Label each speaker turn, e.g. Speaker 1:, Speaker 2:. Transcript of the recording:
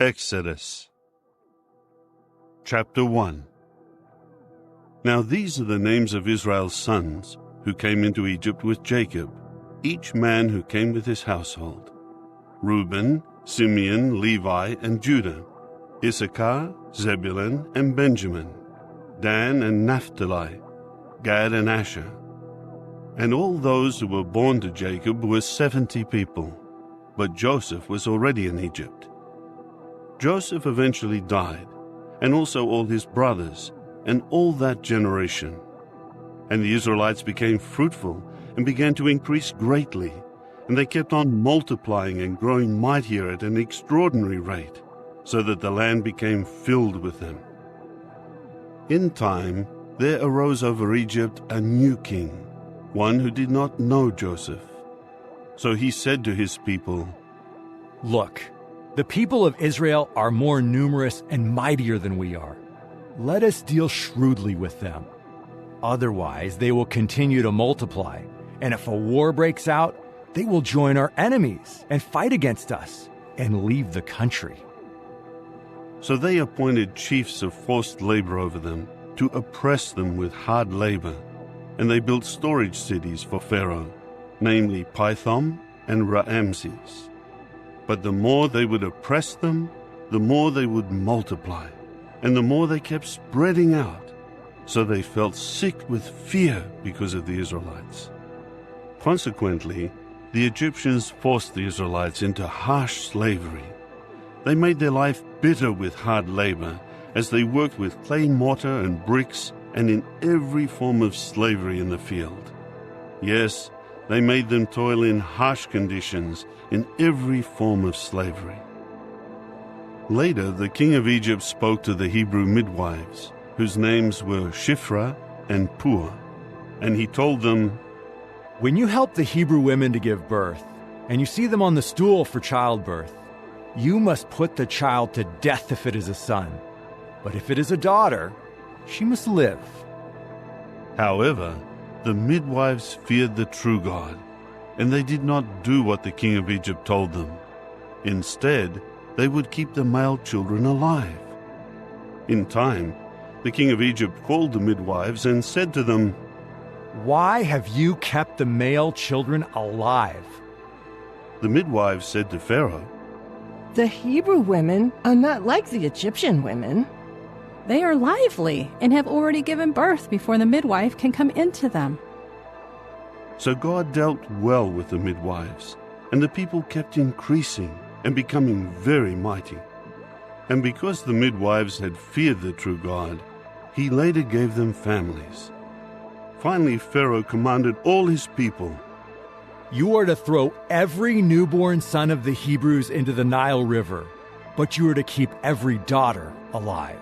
Speaker 1: Exodus Chapter 1. Now these are the names of Israel's sons who came into Egypt with Jacob, each man who came with his household: Reuben, Simeon, Levi, and Judah; Issachar, Zebulun, and Benjamin; Dan and Naphtali; Gad and Asher. And all those who were born to Jacob were 70 people, but Joseph was already in Egypt. Joseph eventually died, and also all his brothers, and all that generation. And the Israelites became fruitful and began to increase greatly, and they kept on multiplying and growing mightier at an extraordinary rate, so that the land became filled with them. In time there arose over Egypt a new king, one who did not know Joseph. So he said to his people,
Speaker 2: "Look, the people of Israel are more numerous and mightier than we are. Let us deal shrewdly with them. Otherwise, they will continue to multiply, and if a war breaks out, they will join our enemies and fight against us and leave the country."
Speaker 1: So they appointed chiefs of forced labor over them to oppress them with hard labor, and they built storage cities for Pharaoh, namely Pithom and Rameses. But the more they would oppress them, the more they would multiply, and the more they kept spreading out, so they felt sick with fear because of the Israelites. Consequently, the Egyptians forced the Israelites into harsh slavery. They made their life bitter with hard labor, as they worked with clay mortar and bricks and in every form of slavery in the field. Yes, they made them toil in harsh conditions in every form of slavery. Later, the king of Egypt spoke to the Hebrew midwives, whose names were Shiphrah and Puah, and he told them,
Speaker 2: "When you help the Hebrew women to give birth, and you see them on the stool for childbirth, you must put the child to death if it is a son. But if it is a daughter, she must live."
Speaker 1: However, the midwives feared the true God, and they did not do what the king of Egypt told them. Instead, they would keep the male children alive. In time, the king of Egypt called the midwives and said to them,
Speaker 2: "Why have you kept the male children alive?"
Speaker 1: The midwives said to Pharaoh,
Speaker 3: "The Hebrew women are not like the Egyptian women.
Speaker 4: They are lively and have already given birth before the midwife can come into them."
Speaker 1: So God dealt well with the midwives, and the people kept increasing and becoming very mighty. And because the midwives had feared the true God, he later gave them families. Finally, Pharaoh commanded all his people,
Speaker 2: "You are to throw every newborn son of the Hebrews into the Nile River, but you are to keep every daughter alive."